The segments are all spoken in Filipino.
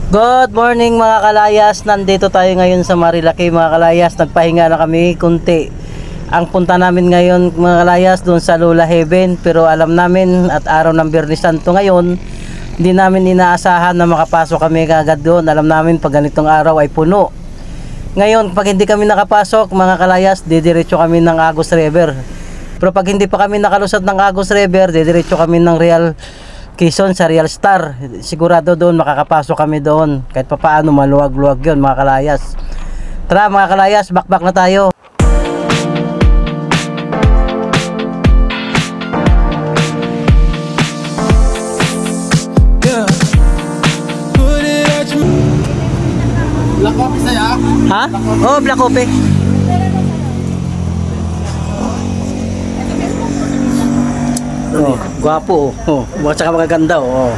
Good morning mga kalayas, nandito tayo ngayon sa Marilaki mga kalayas. Nagpahinga na kami kunti. Ang punta namin ngayon mga kalayas doon sa Lola Heaven, pero alam namin at araw ng Biyernes Santo ngayon, hindi namin inaasahan na makapasok kami agad doon. Alam namin pag ganitong araw ay puno. Ngayon pag hindi kami nakapasok mga kalayas, didiretso kami ng Agus River. Pero pag hindi pa kami nakalusad ng Agus River, didiretso kami ng Real Quezon sa Real Star. Sigurado doon makakapasok kami doon. Kahit pa paano maluwag-luwag yun mga kalayas. Tara mga kalayas, bakbak na tayo. Black coffee sa'yo? Ha? Oh, black coffee. Oh, gwapo oh. Oh, tsaka magaganda oh.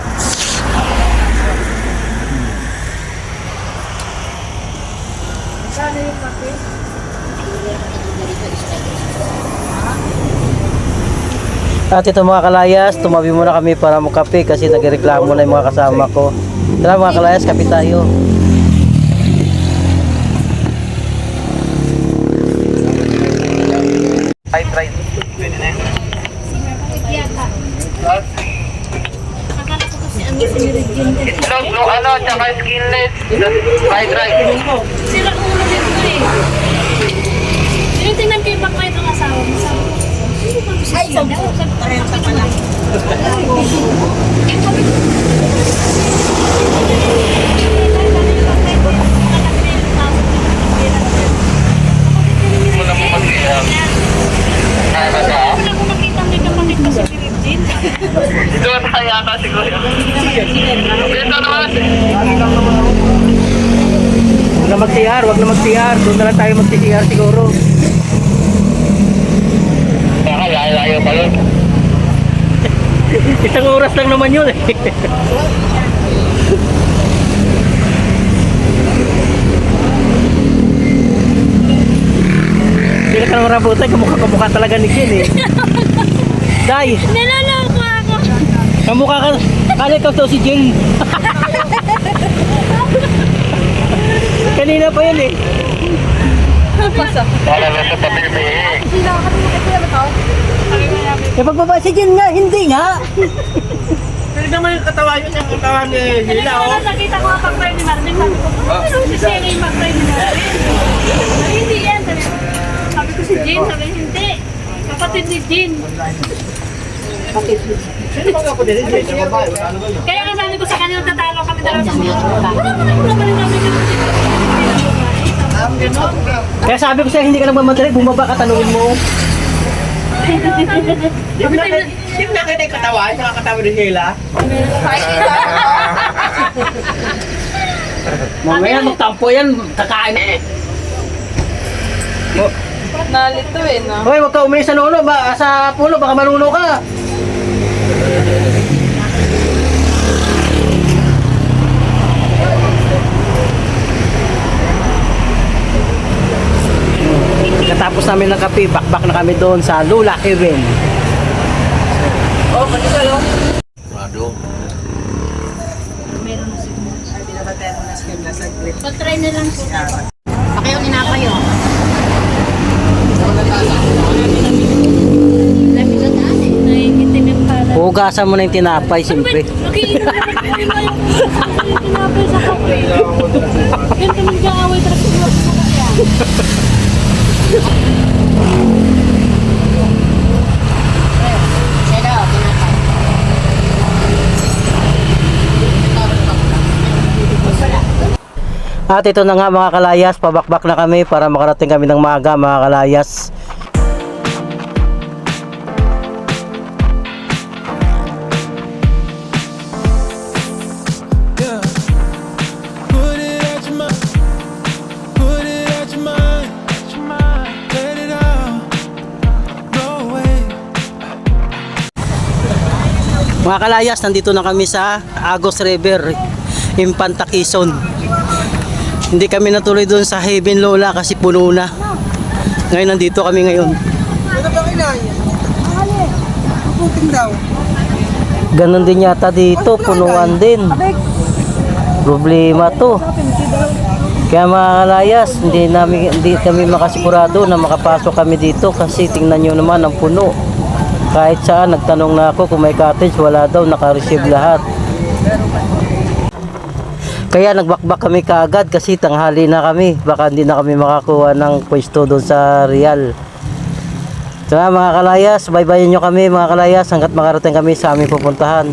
At ito mga kalayas, tumabi muna kami para magkape kasi nagreklamo na yung mga kasama ko. Tara mga kalayas, kape tayo. Try. Pwede na yun. Itlog, no, tsaka skinless, fried rice. Sila ulo dito eh. Tinitingnan ko yung backlight ng asawa mo. Ay, parang sa pala. Wala mo mag-iam. Kaya ba siya? Wala ko makita may kapatid ko si Virgin. Ito na kaya ata siguro. Ito naman. Wag na mag-CR, wag na mag-CR. Doon na lang tayo mag-CR siguro. Kaya layo pa yun. Isang oras lang naman yun eh. Hindi ka naman rabutay, kamukha talaga ni Jen eh. Day, Naloloko ako. kamukha ka, kala ikaw to si Jen. Kanina pa yun eh. Wala na sa tabi ni Eh pagbaba si Jen nga, hindi nga. Pero naman yung katawan yun, yung katawan ni Hila, oh. Nakita ko ang backlight ni Marvin. Sabi ko, ano si Sherry yung backlight ni Marvin? Hindi yan. Sabi ko si Jean. Sabi hindi. Kapatid ni Jean. Sino bang kapatid? Hindi siya babae. Kaya nga sabi ko sa kanya, nagtatalo kami dalawa sa mga. Wala pa rin namin yung ganon. Kaya sabi ko sa'yo, hindi ka nagmamadali, bumaba ka, tanungin mo. Di mo nakita yung katawan, yung katawan ni Hila? Mamaya magtampo yan, kakain. Nalito eh, no? Hoy, wag ka umalis sa lolo, sa pulo, baka malulo ka. Katapos namin ng kape, bakbak na kami doon sa Lola Heaven. Oh, kanina lang. Meron na siguro. Pag-try na lang po. Pakayong inapayo. Lami na daan eh. Naiitim yung pala. Hugasan mo na yung tinapay, siyempre. Nag-iinom yung tinapay sa kape. Yan kami nag-aaway talaga sa mga yan. At ito na nga mga kalayas, pabakbak na kami para makarating kami ng maaga mga kalayas. Mga kalayas, nandito na kami sa Agus River, Infanta Quezon. Hindi kami natuloy doon sa Heaven Lola kasi puno na. Ngayon nandito kami ngayon. Ano ba kinay? Puting daw. Ganon din yata dito, punuan din. Problema to. Kaya mga kalayas, hindi kami makasigurado na makapasok kami dito kasi tingnan nyo naman ang puno. Kahit saan, nagtanong na ako kung may cottage, wala daw, naka-receive lahat. Kaya nagbakbak kami kaagad kasi tanghali na kami. Baka hindi na kami makakuha ng pwesto doon sa Real. So mga kalayas, baybayin nyo kami mga kalayas hanggat makarating kami sa aming pupuntahan.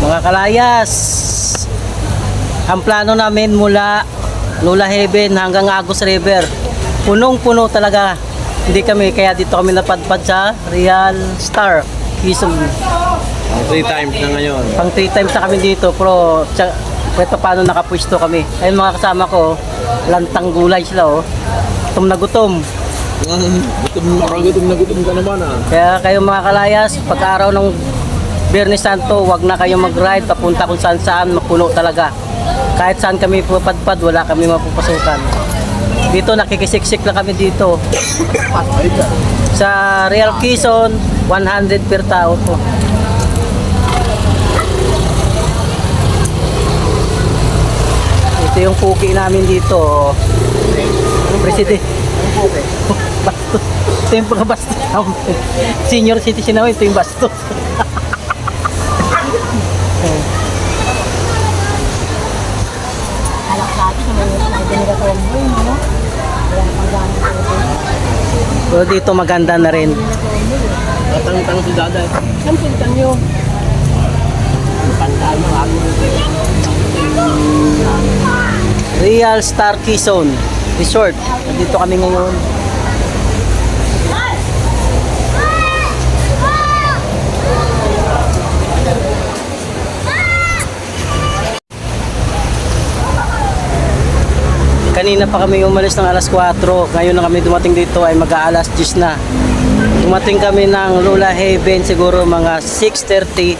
Mga kalayas, ang plano namin mula Lula Heaven hanggang Agus River, punong-puno talaga. Hindi kami, kaya dito kami napadpad sa Real Star Quezon. 3 times na ngayon. Pang 3 times na kami dito, pero ito paano nakapwesto kami. Ayun mga kasama ko, lantang gulay sila oh. Gutom na gutom. Gutom ka naman ah. Kaya kayo mga kalayas, pagka-araw ng Biyernes Santo, wag na kayong mag-ride papunta kung saan mapuno talaga. Kahit saan kami pupadpad, wala kami mapupasukan. Dito nakikisiksik lang kami dito. Sa Real Quezon, 100 per tao po. Ito yung cookie namin dito. Presidente. Bastos. Ito yung mga bastos. Senior citizen namin, ito yung bastos. Pero dito maganda na rin. Tatang-tang si Daday. Saan pintan nyo? Pantaan mo ako. Real Star Quezon Resort. Dito kami ngayon. Kanina pa kami umalis ng alas 4. Ngayon na kami dumating dito ay mag-aalas 10 na. Dumating kami ng Lula Heaven siguro mga 6:30.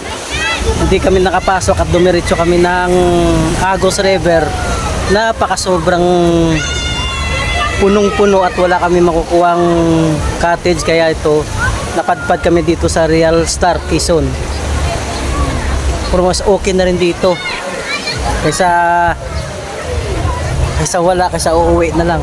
Hindi kami nakapasok at dumiretso kami ng Agus River. Napakasobrang punong-puno at wala kami makukuhang cottage, kaya ito napadpad kami dito sa Real Star Quezon. Pero mas okay na rin dito kaysa wala, kaysa uuwi na lang.